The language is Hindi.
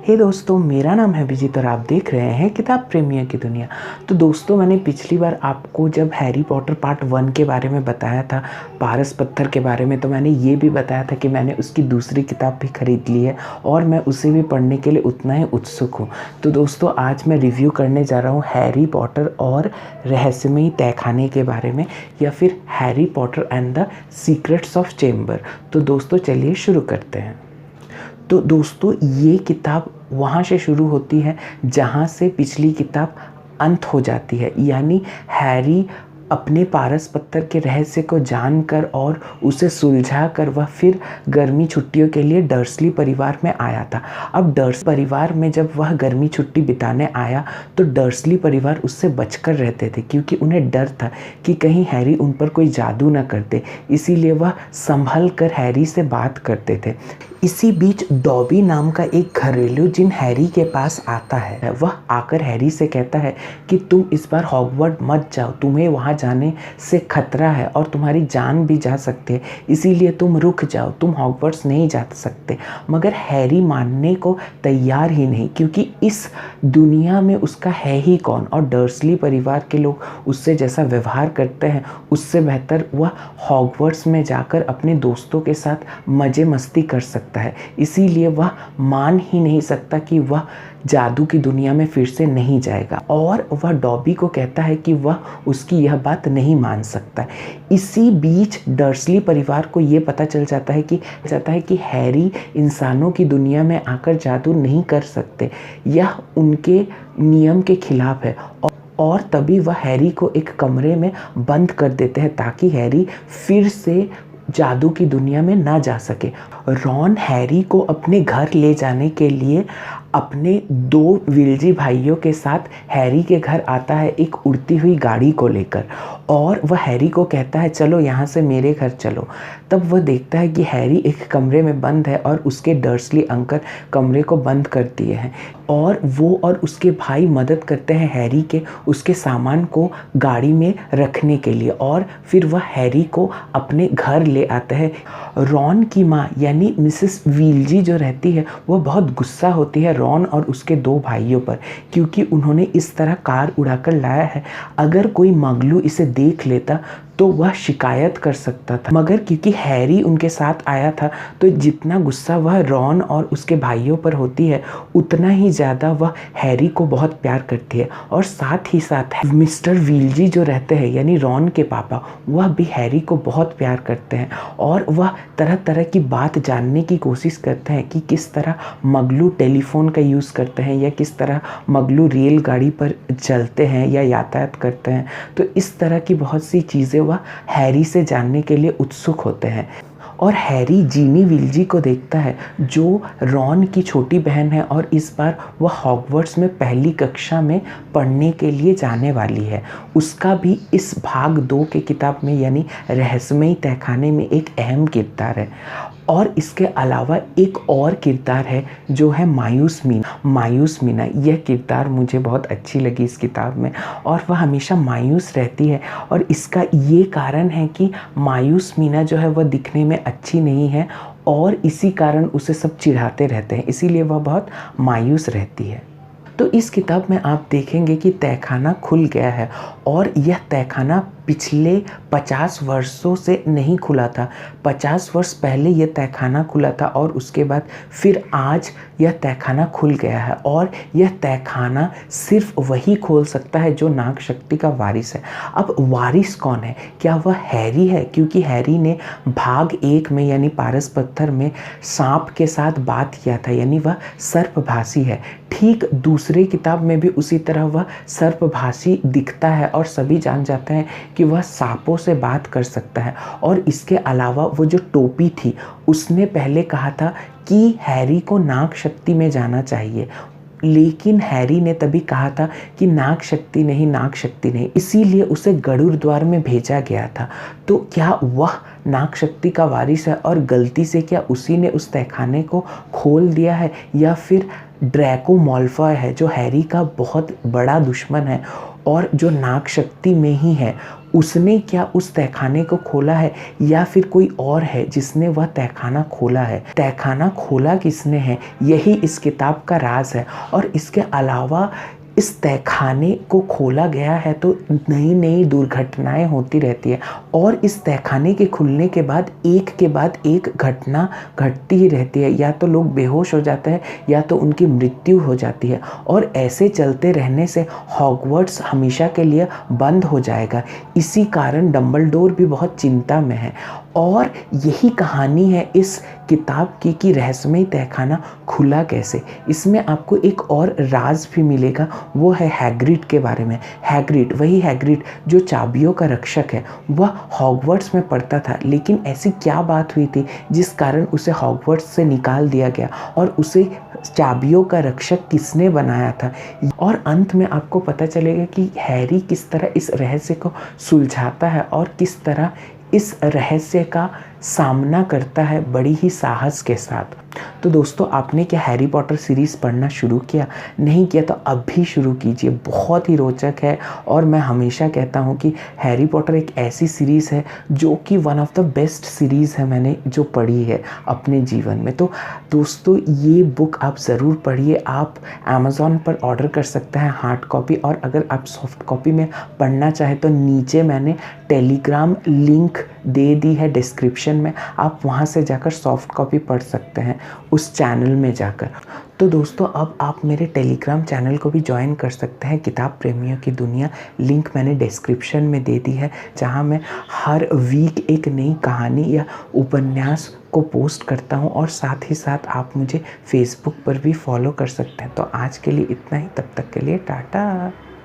हे दोस्तों, मेरा नाम है अभिजीत और आप देख रहे हैं किताब प्रेमियों की दुनिया। तो दोस्तों, मैंने पिछली बार आपको जब हैरी पॉटर पार्ट 1 के बारे में बताया था, पारस पत्थर के बारे में, तो मैंने ये भी बताया था कि मैंने उसकी दूसरी किताब भी खरीद ली है और मैं उसे भी पढ़ने के लिए उतना ही उत्सुक हूँ। तो दोस्तों, आज मैं रिव्यू करने जा रहा हूँ हैरी पॉटर और रहस्यमयी तहखाने के बारे में, या फिर Harry Potter and the secrets of chamber. तो दोस्तों, चलिए शुरू करते हैं। तो दोस्तों, ये किताब वहाँ से शुरू होती है जहाँ से पिछली किताब अंत हो जाती है, यानी हैरी अपने पारस पत्थर के रहस्य को जानकर और उसे सुलझाकर वह फिर गर्मी छुट्टियों के लिए डर्सली परिवार में आया था। अब डर्स परिवार में जब वह गर्मी छुट्टी बिताने आया तो डर्सली परिवार उससे बचकर रहते थे, क्योंकि उन्हें डर था कि कहीं हैरी उन पर कोई जादू न कर दे। इसीलिए वह संभल कर हैरी से बात करते थे। इसी बीच डॉबी नाम का एक घरेलू जिन हैरी के पास आता है, वह आकर हैरी से कहता है कि तुम इस बार हॉगवर्ड मत जाओ, तुम्हें वहाँ जाने से खतरा है और तुम्हारी जान भी जा सकती है, इसीलिए तुम रुक जाओ, तुम हॉगवर्ड्स नहीं जा सकते। मगर हैरी मानने को तैयार ही नहीं, क्योंकि इस दुनिया में उसका है ही कौन, और डर्सली परिवार के लोग उससे जैसा व्यवहार करते हैं उससे बेहतर वह हॉगवर्ड्स में जाकर अपने दोस्तों के साथ मज़े मस्ती कर सकता है। इसीलिए वह मान ही नहीं सकता कि वह जादू की दुनिया में फिर से नहीं जाएगा, और वह डॉबी को कहता है कि वह उसकी यह बात नहीं मान सकता। इसी बीच डर्सली परिवार को ये पता चल जाता है कि हैरी इंसानों की दुनिया में आकर जादू नहीं कर सकते, यह उनके नियम के खिलाफ है। और तभी वह हैरी को एक कमरे में बंद कर देते हैं ताकि हैरी फिर से जादू की दुनिया में ना जा सके। रॉन हैरी को अपने घर ले जाने के लिए अपने 2 विल्जी भाइयों के साथ हैरी के घर आता है, एक उड़ती हुई गाड़ी को लेकर, और वह हैरी को कहता है चलो यहाँ से मेरे घर चलो। तब वह देखता है कि हैरी एक कमरे में बंद है और उसके डर्सली अंकल कमरे को बंद कर दिए हैं, और वो और उसके भाई मदद करते हैं हैरी के उसके सामान को गाड़ी में रखने के लिए, और फिर वह हैरी को अपने घर ले आते हैं। रॉन की माँ यानी मिसेस वीलजी जो रहती है, वो बहुत गुस्सा होती है रॉन और उसके 2 भाइयों पर, क्योंकि उन्होंने इस तरह कार उड़ाकर लाया है। अगर कोई मगलू इसे देख लेता तो वह शिकायत कर सकता था, मगर क्योंकि हैरी उनके साथ आया था तो जितना गुस्सा वह रॉन और उसके भाइयों पर होती है, उतना ही ज़्यादा वह हैरी को बहुत प्यार करती है। और साथ ही साथ मिस्टर वीलजी जो रहते हैं यानी रॉन के पापा, वह भी हैरी को बहुत प्यार करते हैं, और वह तरह तरह की बात जानने की कोशिश करते हैं कि किस तरह मगलू टेलीफोन का यूज़ करते हैं, या किस तरह मगलू रेलगाड़ी पर चलते हैं या यातायात करते हैं। तो इस तरह की बहुत सी चीज़ें वह हैरी से जानने के लिए उत्सुक होते हैं। और हैरी जीनी विल्जी को देखता है, जो रॉन की छोटी बहन है, और इस बार वह हॉगवर्ड्स में पहली कक्षा में पढ़ने के लिए जाने वाली है। उसका भी इस भाग 2 के किताब में यानी रहस्यमयी तहखाने में एक अहम किरदार है। और इसके अलावा एक और किरदार है जो है मायूस मीना। यह किरदार मुझे बहुत अच्छी लगी इस किताब में, और वह हमेशा मायूस रहती है, और इसका ये कारण है कि मायूस मीना जो है वह दिखने में अच्छी नहीं है, और इसी कारण उसे सब चिढ़ाते रहते हैं, इसीलिए वह बहुत मायूस रहती है। तो इस किताब में आप देखेंगे कि तहखाना खुल गया है, और यह तहखाना पिछले 50 वर्षों से नहीं खुला था। 50 वर्ष पहले यह तहखाना खुला था, और उसके बाद फिर आज यह तहखाना खुल गया है, और यह तहखाना सिर्फ वही खोल सकता है जो नाग शक्ति का वारिस है। अब वारिस कौन है? क्या वह हैरी है? क्योंकि हैरी ने भाग 1 में यानी पारस पत्थर में सांप के साथ बात किया था, यानी वह सर्पभाषी है। ठीक दूसरे किताब में भी उसी तरह वह सर्पभाषी दिखता है, और सभी जान जाते हैं कि वह सांपों से बात कर सकता है। और इसके अलावा वो जो टोपी थी, उसने पहले कहा था कि हैरी को नाग शक्ति में जाना चाहिए, लेकिन हैरी ने तभी कहा था कि नाग शक्ति नहीं, इसीलिए उसे गरुड़ द्वार में भेजा गया था। तो क्या वह नाग शक्ति का वारिस है, और गलती से क्या उसी ने उस तहखाने को खोल दिया है, या फिर ड्रैको माल्फॉय है जो हैरी का बहुत बड़ा दुश्मन है, और जो नाग शक्ति में ही है, उसने क्या उस तहखाने को खोला है या फिर कोई और है जिसने वह तहखाना खोला है? तहखाना खोला किसने है, यही इस किताब का राज है। और इसके अलावा इस तहखाने को खोला गया है तो नई नई दुर्घटनाएं होती रहती है, और इस तहखाने के खुलने के बाद एक घटना घटती ही रहती है। या तो लोग बेहोश हो जाते हैं या तो उनकी मृत्यु हो जाती है, और ऐसे चलते रहने से हॉगवर्ट्स हमेशा के लिए बंद हो जाएगा। इसी कारण डंबलडोर भी बहुत चिंता में है। और यही कहानी है इस किताब की कि रहस्यमय तहखाना खुला कैसे। इसमें आपको एक और राज भी मिलेगा, वो है हैग्रिड के बारे में। हैग्रिड, वही हैग्रिड जो चाबियों का रक्षक है, वह हॉगवर्ट्स में पढ़ता था, लेकिन ऐसी क्या बात हुई थी जिस कारण उसे हॉगवर्ट्स से निकाल दिया गया, और उसे चाबियों का रक्षक किसने बनाया था। और अंत में आपको पता चलेगा कि हैरी किस तरह इस रहस्य को सुलझाता है और किस तरह इस रहस्य का सामना करता है बड़ी ही साहस के साथ। तो दोस्तों, आपने क्या हैरी पॉटर सीरीज़ पढ़ना शुरू किया? नहीं किया तो अब भी शुरू कीजिए, बहुत ही रोचक है। और मैं हमेशा कहता हूँ कि हैरी पॉटर एक ऐसी सीरीज़ है जो कि one of the best series है मैंने जो पढ़ी है अपने जीवन में। तो दोस्तों, ये बुक आप ज़रूर पढ़िए। आप अमेज़ॉन पर ऑर्डर कर सकते हैं हार्ड कॉपी, और अगर आप सॉफ्ट कॉपी में पढ़ना चाहें तो नीचे मैंने टेलीग्राम लिंक दे दी है डिस्क्रिप्शन में, आप वहाँ से जाकर सॉफ्ट कॉपी पढ़ सकते हैं उस चैनल में जाकर। तो दोस्तों, अब आप मेरे टेलीग्राम चैनल को भी ज्वाइन कर सकते हैं, किताब प्रेमियों की दुनिया। लिंक मैंने डिस्क्रिप्शन में दे दी है, जहाँ मैं हर वीक एक नई कहानी या उपन्यास को पोस्ट करता हूँ, और साथ ही साथ आप मुझे फेसबुक पर भी फॉलो कर सकते हैं। तो आज के लिए इतना ही, तब तक के लिए टाटा।